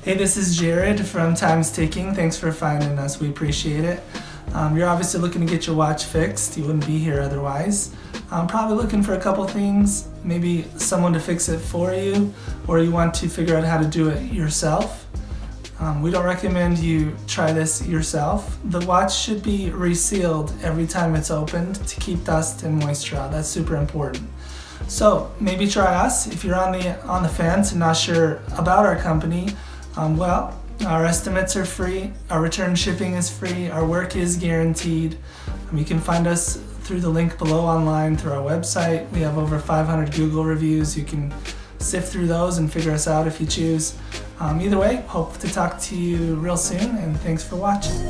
Hey, this is Jared from Time's Ticking. Thanks for finding us. We appreciate it. You're obviously looking to get your watch fixed. You wouldn't be here otherwise. Probably looking for a couple things, maybe someone to fix it for you, or you want to figure out how to do it yourself. We don't recommend you try this yourself. The watch should be resealed every time it's opened to keep dust and moisture out. That's super important. So maybe try us. If you're on the fence and not sure about our company, well, our estimates are free, our return shipping is free, our work is guaranteed. You can find us through the link below online through our website. We have over 500 Google reviews. You can sift through those and figure us out if you choose. Either way, hope to talk to you real soon, and thanks for watching.